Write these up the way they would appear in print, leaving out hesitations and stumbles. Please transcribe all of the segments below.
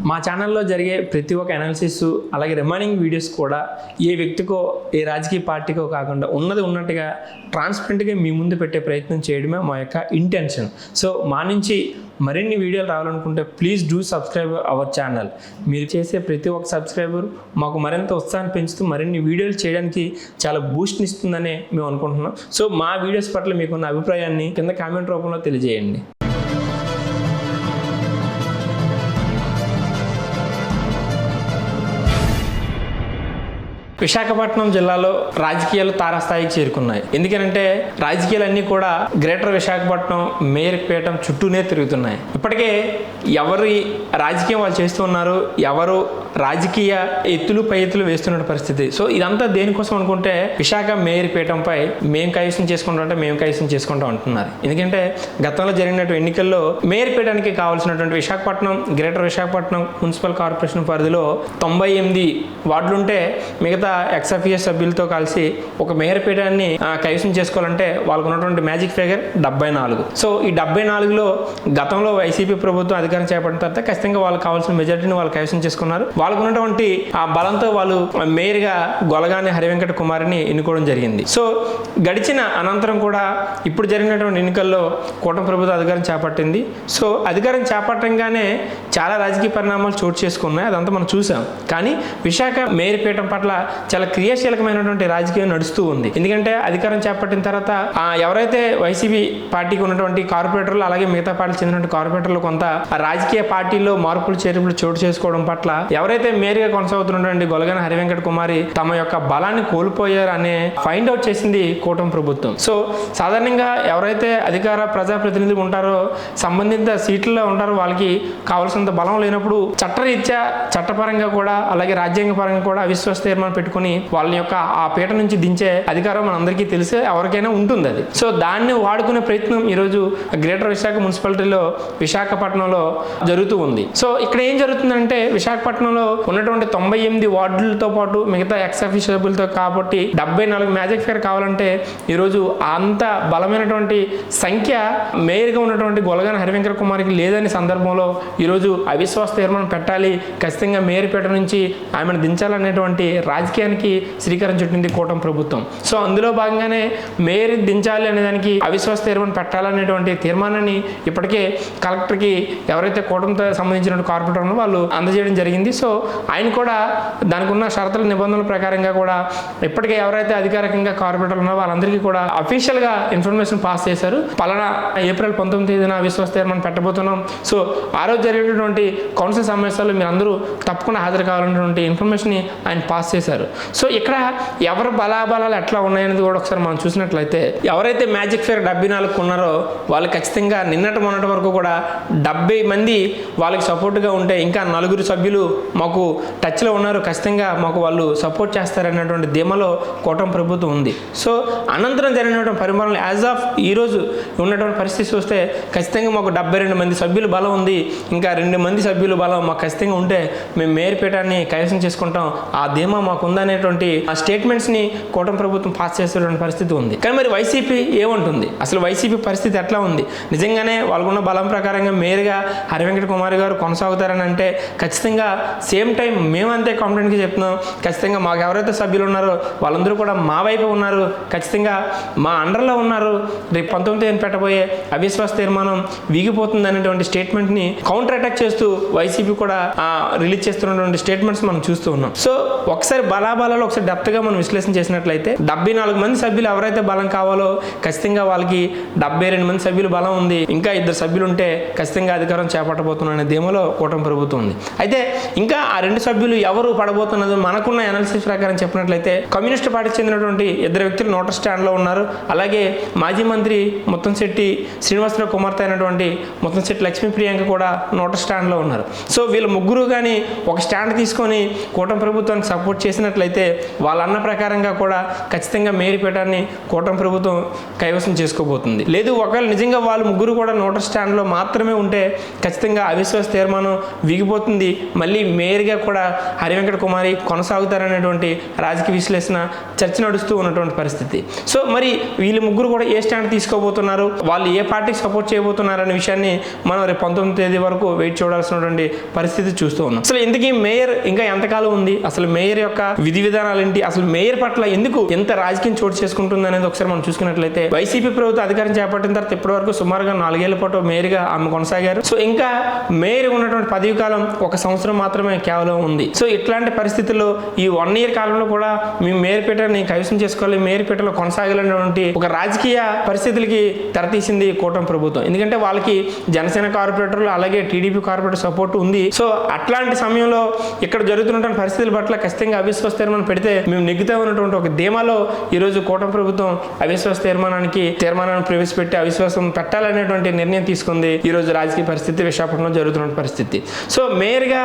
మా ఛానల్లో జరిగే ప్రతి ఒక్క అనాలిసిస్ అలాగే రిమైనింగ్ వీడియోస్ కూడా ఏ వ్యక్తికో ఏ రాజకీయ పార్టీకో కాకుండా ఉన్నది ఉన్నట్టుగా ట్రాన్స్పరెంట్గా మీ ముందు పెట్టే ప్రయత్నం చేయడమే మా యొక్క ఇంటెన్షన్. సో మా నుంచి మరిన్ని వీడియోలు రావాలనుకుంటే please do subscribe our channel. మీరు చేసే ప్రతి ఒక్క సబ్స్క్రైబర్ మాకు మరింత ఉత్సాహాన్ని పెంచుతూ మరిన్ని వీడియోలు చేయడానికి చాలా బూస్ట్ని ఇస్తుందని మేము అనుకుంటున్నాం. సో మా వీడియోస్ పట్ల మీకున్న అభిప్రాయాన్ని కింద కామెంట్ రూపంలో తెలియజేయండి. విశాఖపట్నం జిల్లాలో రాజకీయాలు తారాస్థాయికి చేరుకున్నాయి. ఎందుకంటే రాజకీయాలన్నీ కూడా గ్రేటర్ విశాఖపట్నం మేయర్ పీఠం చుట్టూనే తిరుగుతున్నాయి. ఇప్పటికే ఎవరి రాజకీయం వాళ్ళు చేస్తున్నారు, ఎవరు రాజకీయ ఎత్తులు పై ఎత్తులు వేస్తున్న పరిస్థితి. సో ఇదంతా దేనికోసం అనుకుంటే విశాఖ మేయర్ పీఠంపై మేము కైవసం చేసుకుంటాం అంటున్నారు. ఎందుకంటే గతంలో జరిగినటువంటి ఎన్నికల్లో మేయర్ పీఠానికి కావాల్సినటువంటి Visakhapatnam greater Visakhapatnam municipal corporation పరిధిలో 98 వార్డులుంటే మిగతా ఎక్స్ఎఫ్ఈఎస్ సభ్యులతో కలిసి ఒక మేయర్ పీఠాన్ని కైవసం చేసుకోవాలంటే వాళ్ళకు ఉన్నటువంటి మ్యాజిక్ ఫిగర్ 74. సో ఈ 74లో గతంలో వైసీపీ ప్రభుత్వం అధికారం చేపట్టిన తర్వాత ఖచ్చితంగా వాళ్ళకి కావాల్సిన మెజారిటీని వాళ్ళు కైవసం చేసుకున్నారు. వాళ్ళకు ఉన్నటువంటి ఆ బలంతో వాళ్ళు మేయర్గా గొలగాని హరివెంకట కుమారిని ఎన్నుకోవడం జరిగింది. సో గడిచిన అనంతరం కూడా ఇప్పుడు జరిగినటువంటి ఎన్నికల్లో కూటమి ప్రభుత్వం అధికారం చేపట్టింది. సో అధికారం చేపట్టంగానే చాలా రాజకీయ పరిణామాలు చోటు చేసుకున్నాయి. అదంతా మనం చూసాం. కానీ విశాఖ మేయర్ పీఠం పట్ల చాలా క్రియాశీలకమైనటువంటి రాజకీయం నడుస్తూ ఉంది. ఎందుకంటే అధికారం చేపట్టిన తర్వాత ఎవరైతే వైసీపీ పార్టీకి ఉన్నటువంటి కార్పొరేటర్లు అలాగే మిగతా పార్టీకి చెందినటువంటి కార్పొరేటర్లు కొంత రాజకీయ పార్టీల్లో మార్పులు చేర్పులు చోటు చేసుకోవడం పట్ల ఎవరైతే మేయర్గా కొనసాగుతున్నటువంటి గొలగాని హరివెంకట కుమారి తమ యొక్క బలాన్ని కోల్పోయారు అనే ఫైండ్ అవుట్ చేసింది కూటమి ప్రభుత్వం. సో సాధారణంగా ఎవరైతే అధికార ప్రజాప్రతినిధులు ఉంటారో సంబంధిత సీట్లలో ఉంటారో వాళ్ళకి కావాల్సినంత బలం లేనప్పుడు చట్టరీత్యా చట్టపరంగా కూడా అలాగే రాజ్యాంగ పరంగా కూడా అవిశ్వాస తీర్మానం పెట్టుకుని వాళ్ళ యొక్క ఆ పీట నుంచి దించే అధికారం మనందరికీ తెలిసే ఎవరికైనా ఉంటుంది అది. సో దాన్ని వాడుకునే ప్రయత్నం ఈరోజు గ్రేటర్ విశాఖ మున్సిపాలిటీలో విశాఖపట్నంలో జరుగుతూ ఉంది. సో ఇక్కడ ఏం జరుగుతుందంటే విశాఖపట్నంలో ఉన్నటువంటి 98 వార్డులతో పాటు మిగతా ఎక్స్ఎఫ్ఈ సభ్యులతో కాబట్టి 74 మ్యాజిక్ ఫిగర్ కావాలంటే ఈరోజు అంత బలమైనటువంటి సంఖ్య మేయర్గా ఉన్నటువంటి గొలగాని హరివెంకట కుమారికి లేదని సందర్భంలో ఈరోజు అవిశ్వాస తీర్మానం పెట్టాలి, ఖచ్చితంగా మేయర్ పీట నుంచి ఆమెను దించాలనేటువంటి రాజకీయానికి శ్రీకారం చుట్టింది కూటమి ప్రభుత్వం. సో అందులో భాగంగానే మేయర్ దించాలి అనే దానికి అవిశ్వాస తీర్మానం పెట్టాలనేటువంటి తీర్మానాన్ని ఇప్పటికే కలెక్టర్కి ఎవరైతే కూటమితో సంబంధించిన కార్పొరేటర్ ఉన్నారో వాళ్ళు అందజేయడం జరిగింది. సో ఆయన కూడా దానికి ఉన్న షరతుల నిబంధనల ప్రకారంగా కూడా ఇప్పటికే ఎవరైతే అధికారికంగా కార్పొరేటర్లు ఉన్నారో వాళ్ళందరికీ కూడా అఫీషియల్గా ఇన్ఫర్మేషన్ పాస్ చేశారు. పలానా ఏప్రిల్ 19న అవిశ్వాస తీర్మానం పెట్టబోతున్నాం. సో ఆ రోజు జరిగేటటువంటి కౌన్సిల్ సమావేశాల్లో మీరు అందరూ తప్పకుండా హాజరు కావాలనేటువంటి ఇన్ఫర్మేషన్ని ఆయన పాస్ చేశారు. సో ఇక్కడ ఎవరు బలాబలాలు ఎట్లా ఉన్నాయనేది కూడా ఒకసారి మనం చూసినట్లయితే ఎవరైతే మ్యాజిక్ ఫిగర్ 74 ఉన్నారో వాళ్ళు ఖచ్చితంగా మొన్నటి వరకు కూడా 70 మంది వాళ్ళకి సపోర్ట్గా ఉంటే ఇంకా 4 సభ్యులు మాకు టచ్లో ఉన్నారు, ఖచ్చితంగా మాకు వాళ్ళు సపోర్ట్ చేస్తారనేటువంటి ధీమాలో కూటమి ప్రభుత్వం ఉంది. సో అనంతరం జరిగినటువంటి పరిమాణాలు యాజ్ ఆఫ్ ఈరోజు ఉన్నటువంటి పరిస్థితి చూస్తే ఖచ్చితంగా మాకు 72 మంది సభ్యులు బలం ఉంది, ఇంకా 2 మంది సభ్యులు బలం మాకు ఖచ్చితంగా ఉంటే మేము మేయర్ పీఠాన్ని కైవసం చేసుకుంటాం, ఆ ధీమా మాకు ఉందనేటువంటి ఆ స్టేట్మెంట్స్ని కూటమి ప్రభుత్వం పాస్ చేసేటువంటి పరిస్థితి ఉంది. కానీ మరి వైసీపీ ఏమంటుంది, అసలు వైసీపీ పరిస్థితి ఎట్లా ఉంది? నిజంగానే వాళ్ళకున్న బలం ప్రకారంగా మేయర్గా హరివెంకట కుమారి గారు కొనసాగుతారని అంటే ఖచ్చితంగా సేమ్ టైం మేమంతే కాన్ఫిడెంట్గా చెప్తున్నాం. ఖచ్చితంగా మాకు ఎవరైతే సభ్యులు ఉన్నారో వాళ్ళందరూ కూడా మా వైపు ఉన్నారు, ఖచ్చితంగా మా అండర్లో ఉన్నారు. రేపు 19న పెట్టబోయే అవిశ్వాస తీర్మానం వీగిపోతుంది అనేటువంటి స్టేట్మెంట్ని కౌంటర్ అటాక్ చేస్తూ వైసీపీ కూడా రిలీజ్ చేస్తున్నటువంటి స్టేట్మెంట్స్ మనం చూస్తూ ఉన్నాం. సో ఒకసారి బలాబలాలు ఒకసారి డెప్త్గా మనం విశ్లేషణ చేసినట్లయితే 74 మంది సభ్యులు ఎవరైతే బలం కావాలో ఖచ్చితంగా వాళ్ళకి 72 మంది సభ్యులు బలం ఉంది, ఇంకా 2 సభ్యులు ఉంటే ఖచ్చితంగా అధికారం చేపట్టబోతున్న ధీమలో కూటమి ప్రభుత్వం ఉంది. అయితే ఇంకా ఆ 2 సభ్యులు ఎవరు పడబోతున్నది మనకున్న అనాలిసిస్ ప్రకారం చెప్పినట్లయితే కమ్యూనిస్ట్ పార్టీకి చెందినటువంటి 2 వ్యక్తులు నోటర్ స్టాండ్లో ఉన్నారు. అలాగే మాజీ మంత్రి ముత్తంశెట్టి శ్రీనివాసరావు కుమార్తె అయినటువంటి ముత్తంశెట్టి లక్ష్మీ ప్రియాంక కూడా నోటర్ స్టాండ్లో ఉన్నారు. సో వీళ్ళు ముగ్గురు కానీ ఒక స్టాండ్ తీసుకొని కూటమి ప్రభుత్వానికి సపోర్ట్ చేసిన చేసినట్లయితే వాళ్ళ అన్న ప్రకారంగా కూడా ఖచ్చితంగా మేయర్పేటని కూటమి ప్రభుత్వం కైవసం చేసుకోబోతుంది. లేదు ఒకవేళ నిజంగా వాళ్ళు ముగ్గురు కూడా నోటల్ స్టాండ్లో మాత్రమే ఉంటే ఖచ్చితంగా అవిశ్వాస తీర్మానం విగిపోతుంది. మళ్ళీ మేయర్గా కూడా హరివెంకట కుమారి కొనసాగుతారనేటువంటి రాజకీయ విశ్లేషణ చర్చ నడుస్తూ ఉన్నటువంటి పరిస్థితి. సో మరి వీళ్ళు ముగ్గురు కూడా ఏ స్టాండ్ తీసుకోబోతున్నారు, వాళ్ళు ఏ పార్టీకి సపోర్ట్ చేయబోతున్నారు అనే విషయాన్ని మనం రేపు 19వ తేదీ వరకు వెయిట్ చూడాల్సినటువంటి పరిస్థితి చూస్తూ ఉన్నాం. అసలు ఇంతకీ మేయర్ ఇంకా ఎంతకాలం ఉంది, అసలు మేయర్ యొక్క విధి విధానాలు ఏంటి, అసలు మేయర్ పట్ల ఎందుకు ఎంత రాజకీయం చోటు చేసుకుంటుంది అనేది ఒకసారి మనం చూసుకున్నట్లయితే వైసీపీ ప్రభుత్వం అధికారం చేపట్టిన తర్వాత ఇప్పటి వరకు సుమారుగా 4 ఏళ్ల పాటు మేయర్గా ఆమె కొనసాగారు. సో ఇంకా మేయర్ ఉన్నటువంటి పదవి కాలం 1 సంవత్సరం మాత్రమే కేవలం ఉంది. సో ఇట్లాంటి పరిస్థితుల్లో ఈ 1 ఇయర్ కాలంలో కూడా మేము మేయర్పేటని కైవసం చేసుకోవాలి, మేయర్పేటలో కొనసాగాలనేటువంటి ఒక రాజకీయ పరిస్థితులకి తెరతీసింది కూటమి ప్రభుత్వం. ఎందుకంటే వాళ్ళకి జనసేన కార్పొరేటర్లు అలాగే టీడీపీ కార్పొరేటర్ సపోర్ట్ ఉంది. సో అట్లాంటి సమయంలో ఇక్కడ జరుగుతున్నటువంటి పరిస్థితుల పట్ల ఖచ్చితంగా అవిశ్వాస తీర్మానం పెడితే మేము నెగ్గుతామన్నటువంటి ఒక ధీమాలో ఈరోజు కూటమి ప్రభుత్వం అవిశ్వాస తీర్మానాన్ని ప్రవేశపెట్టి అవిశ్వాసం పెట్టాలనేటువంటి నిర్ణయం తీసుకుంది. ఈరోజు రాజకీయ పరిస్థితి విశాఖపట్నంలో జరుగుతున్న పరిస్థితి. సో మేయర్గా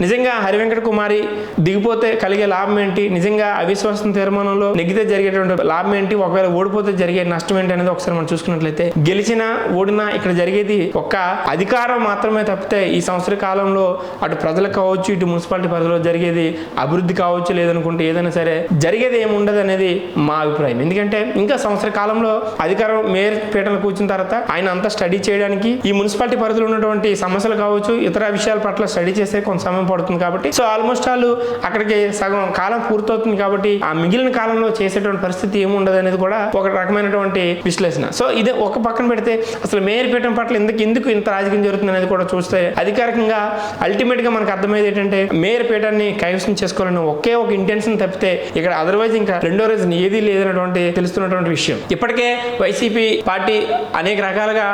నిజంగా హరివెంకట కుమారి దిగిపోతే కలిగే లాభం ఏంటి, నిజంగా అవిశ్వాసం తీర్మానంలో నెగ్గితే జరిగేటువంటి లాభం ఏంటి, ఒకవేళ ఓడిపోతే జరిగే నష్టం ఏంటి అనేది ఒకసారి మనం చూసుకున్నట్లయితే గెలిచినా ఓడినా ఇక్కడ జరిగేది ఒక్క అధికారం మాత్రమే తప్పితే ఈ సంవత్సర కాలంలో అటు ప్రజలకు కావచ్చు ఇటు మున్సిపాలిటీ పరిధిలో జరిగేది అభివృద్ధి కావచ్చు లేదనుకుంటే ఏదైనా సరే జరిగేది ఏముండదు అనేది మా అభిప్రాయం. ఎందుకంటే ఇంకా సంవత్సర కాలంలో అధికారం మేయర్ పీఠంలో కూర్చున్న తర్వాత ఆయన అంతా స్టడీ చేయడానికి ఈ మున్సిపాలిటీ పరిధిలో ఉన్నటువంటి సమస్యలు కావచ్చు ఇతర విషయాల పట్ల స్టడీ చేసే కొంత సమయం పడుతుంది కాబట్టి సో ఆల్మోస్ట్ వాళ్ళు అక్కడికి సగం కాలం పూర్తవుతుంది కాబట్టి ఆ మిగిలిన కాలంలో చేసేటువంటి పరిస్థితి ఏముండదు అనేది కూడా ఒక రకమైనటువంటి విశ్లేషణ. సో ఇది ఒక పక్కన పెడితే అసలు మేయర్ పీఠం పట్ల ఎందుకు ఇంత రాజకీయం జరుగుతుంది అనేది కూడా చూస్తే అధికారికంగా అల్టిమేట్ గా మనకు అర్థమయ్యేది ఏంటంటే మేయర్ పీఠాన్ని కైవసం చేసుకోవాలని ఒకే ఒక ఇంటెన్షన్ తప్పితే ఇక్కడ అదర్వైజ్ ఇంకా రెండో రీజన్ ఏది లేదన్నటువంటి తెలుస్తున్నటువంటి విషయం. ఇప్పటికే వైసీపీ పార్టీ అనేక రకాలుగా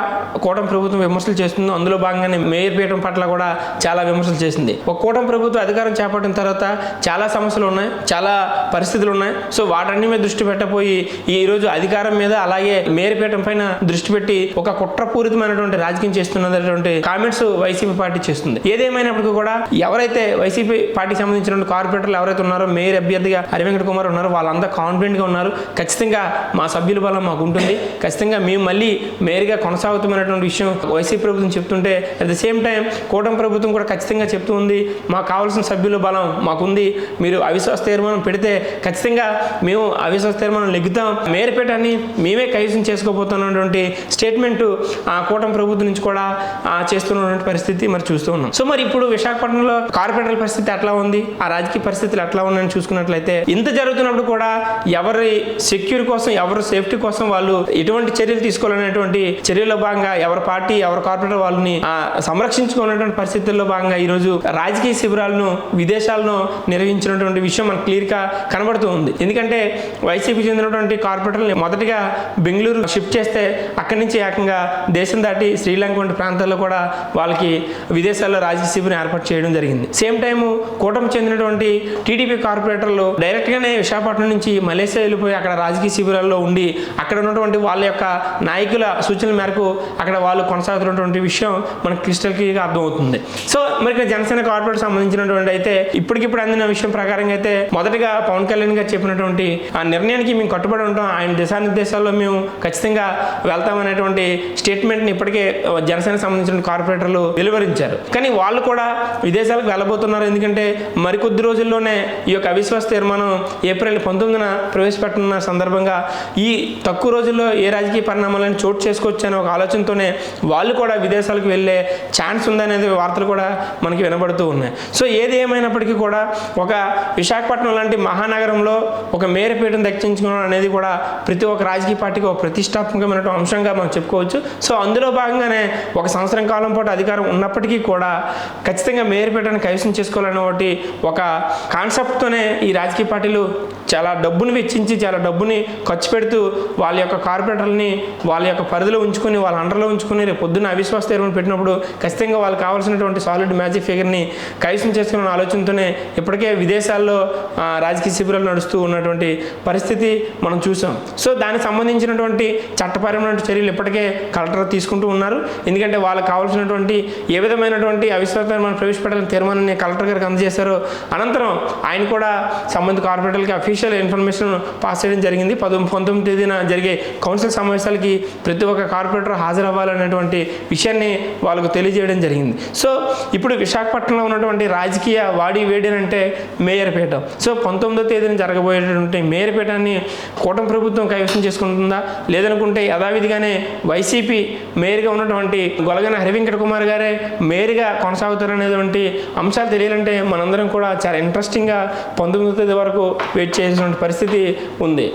కూటమి ప్రభుత్వం విమర్శలు చేస్తుంది. అందులో భాగంగానే మేయర్ పీఠం పట్ల కూడా చాలా విమర్శలు చేసింది. ఒక కూటమి ప్రభుత్వం అధికారం చేపట్టిన తర్వాత చాలా సమస్యలు ఉన్నాయి, చాలా పరిస్థితులు ఉన్నాయి. సో వాటన్ని మీద దృష్టి పెట్టపోయి ఈ రోజు అధికారం మీద అలాగే మేయర్ పీఠం పైన దృష్టి పెట్టి ఒక కుట్రపూరితమైనటువంటి రాజకీయం చేస్తున్నటువంటి కామెంట్స్ వైసీపీ పార్టీ చేస్తుంది. ఏదేమైనప్పటికీ కూడా ఎవరైతే వైసీపీ పార్టీకి సంబంధించిన కార్పొరేటర్లు ఎవరైతే ఉన్నారో మేయర్ అభ్యర్థిగా హరివెంకట కుమార్ ఉన్నారో వాళ్ళంతా కాన్ఫిడెంట్ గా ఉన్నారు. ఖచ్చితంగా మా సభ్యుల బలం మాకు ఉంటుంది, ఖచ్చితంగా మేము మళ్ళీ మేయర్గా కొనసాగుతామనేటువంటి విషయం వైసీపీ ప్రభుత్వం చెప్తుంటే అట్ ద సేమ్ టైం కూటమి ప్రభుత్వం కూడా ఖచ్చితంగా చెప్తూ ఉంది మాకు కావాల్సిన సభ్యుల బలం మాకుంది, మీరు అవిశ్వాస తీర్మానం పెడితే ఖచ్చితంగా మేము అవిశ్వాస తీర్మానం లెగ్గుతాం, మేయర్పేటని మేమే కైవసం చేసుకోబోతున్నటువంటి స్టేట్మెంట్ ఆ కూటమి ప్రభుత్వం నుంచి కూడా చేస్తున్నటువంటి పరిస్థితి మరి చూస్తూ ఉన్నాం. సో మరి ఇప్పుడు విశాఖపట్నంలో కార్పొరేటర్ల పరిస్థితి ఎట్లా ఉంది, ఆ రాజకీయ పరిస్థితులు ఎట్లా ఉన్నాయని చూసుకున్నట్లయితే ఇంత జరుగుతున్నప్పుడు కూడా ఎవరి సెక్యూర్ కోసం ఎవరి సేఫ్టీ కోసం వాళ్ళు ఎటువంటి చర్యలు తీసుకోవాలనేటువంటి చర్యల్లో భాగంగా ఎవరి పార్టీ ఎవరి కార్పొరేటర్ వాళ్ళని సంరక్షించుకున్నటువంటి పరిస్థితుల్లో భాగంగా ఈరోజు రాజకీయ శిబిరాలను విదేశాలను నిర్వహించినటువంటి విషయం మనకు క్లియర్ గా కనబడుతూ ఉంది. ఎందుకంటే వైసీపీ చెందినటువంటి కార్పొరేటర్లు మొదటిగా బెంగళూరు షిఫ్ట్ చేస్తే అక్కడి నుంచి ఏకంగా దేశం దాటి శ్రీలంక వంటి ప్రాంతాల్లో కూడా వాళ్ళకి విదేశాల్లో రాజకీయ శిబిరం ఏర్పాటు చేయడం జరిగింది. సేమ్ టైం కూటమి చెందినటువంటి టీడీపీ కార్పొరేటర్లు డైరెక్ట్ గానే విశాఖపట్నం నుంచి మలేషియా వెళ్ళిపోయి అక్కడ రాజకీయ శిబిరాల్లో ఉండి అక్కడ ఉన్నటువంటి వాళ్ళ యొక్క నాయకుల సూచనల మేరకు అక్కడ వాళ్ళు కొనసాగుతున్నటువంటి విషయం మనకు క్రిస్టల్ క్లియర్గా అర్థమవుతుంది. సో మరి ఇక్కడ జనసేన కార్పొరేట్ సంబంధించినటువంటి అయితే ఇప్పటికిప్పుడు అందిన విషయం ప్రకారంగా అయితే మొదటిగా పవన్ కళ్యాణ్ గారు చెప్పినటువంటి ఆ నిర్ణయానికి మేము కట్టుబడి ఉంటాం, ఆయన దిశానిర్దేశాల్లో మేము ఖచ్చితంగా వెళ్తామనేటువంటి స్టేట్మెంట్ని ఇప్పటికే జనసేన సంబంధించిన కార్పొరేటర్లు వెలువరించారు. కానీ వాళ్ళు కూడా విదేశాలకు వెళ్ళబోతున్నారు. ఎందుకంటే మరికొద్ది రోజుల్లోనే ఈ యొక్క అవిశ్వాస తీర్మానం ఏప్రిల్ 19న ప్రవేశపెట్టనున్న సందర్భంగా ఈ తక్కువ రోజుల్లో ఏ రాజకీయ పరిణామాలను చోటు చేసుకోవచ్చు అనే ఒక ఆలోచనతోనే వాళ్ళు కూడా విదేశాలకు వెళ్ళే ఛాన్స్ ఉందనేది వార్తలు కూడా మనకి వినబడుతూ ఉన్నాయి. సో ఏది ఏమైనప్పటికీ కూడా ఒక విశాఖపట్నం లాంటి మహానగరంలో ఒక మేయర్పీఠం దక్కించుకోవడం అనేది కూడా ప్రతి ఒక్క రాజకీయ పార్టీకి ఒక ప్రతిష్టాత్మకమైన అంశంగా మనం చెప్పుకోవచ్చు. సో అందులో భాగంగానే ఒక సంవత్సరం కాలం పాటు అధికారం ఉన్నప్పటికీ కూడా ఖచ్చితంగా మేయర్పేటను కైవసం చేసుకోవాలనే ఒక కాన్సెప్ట్తోనే ఈ రాజకీయ పార్టీలు చాలా డబ్బుని వెచ్చించి చాలా డబ్బుని ఖర్చు పెడుతూ వాళ్ళ యొక్క కార్పొరేటర్లని వాళ్ళ యొక్క పరిధిలో ఉంచుకొని వాళ్ళ అండర్లో ఉంచుకొని రేపు పొద్దున్న అవిశ్వాస తీర్మానం పెట్టినప్పుడు ఖచ్చితంగా వాళ్ళకి కావాల్సినటువంటి సాలిడ్ మ్యాజిక్ ఫిగర్ని కైవసం చేసుకున్న ఆలోచనతోనే ఇప్పటికే విదేశాల్లో రాజకీయ శిబిరాలు నడుస్తూ ఉన్నటువంటి పరిస్థితి మనం చూసాం. సో దానికి సంబంధించినటువంటి చట్టపరమైన చర్యలు ఇప్పటికే కలెక్టర్ తీసుకుంటూ ఉన్నారు. ఎందుకంటే వాళ్ళకి కావాల్సినటువంటి ఏ విధమైనటువంటి అవిశ్వాస తీర్మానం ప్రవేశపెట్టాలని తీర్మానాన్ని కలెక్టర్ గారికి అందజేశారో అనంతరం ఆయన కూడా సంబంధిత కార్పొరేటర్లకి అఫీషియల్ ఇన్ఫర్మేషన్ పాస్ చేయడం జరిగింది. 19వ తేదీన జరిగే కౌన్సిల్ సమావేశాలకి ప్రతి ఒక్క కార్పొరేటర్ హాజరవ్వాలనేటువంటి విషయాన్ని వాళ్ళకు తెలియజేయడం జరిగింది. సో ఇప్పుడు విశాఖపట్నంలో ఉన్నటువంటి రాజకీయ వాడి వేడి అంటే మేయర్పేట. సో 19వ తేదీన జరగబోయేటువంటి మేయర్పేటని కూటమి ప్రభుత్వం కైవసం చేసుకుంటుందా, లేదనుకుంటే యథావిధిగానే వైసీపీ మేయర్గా ఉన్నటువంటి గొలగన హరివెంకట కుమార్ గారే మేయర్గా కొనసాగుతారనేటువంటి అంశాలు తెలియాలంటే మనందరం కూడా చాలా ఇంట్రెస్టింగ్గా 19వ తేదీ వరకు వెయిట్ చేసేటువంటి పరిస్థితి ఉంది.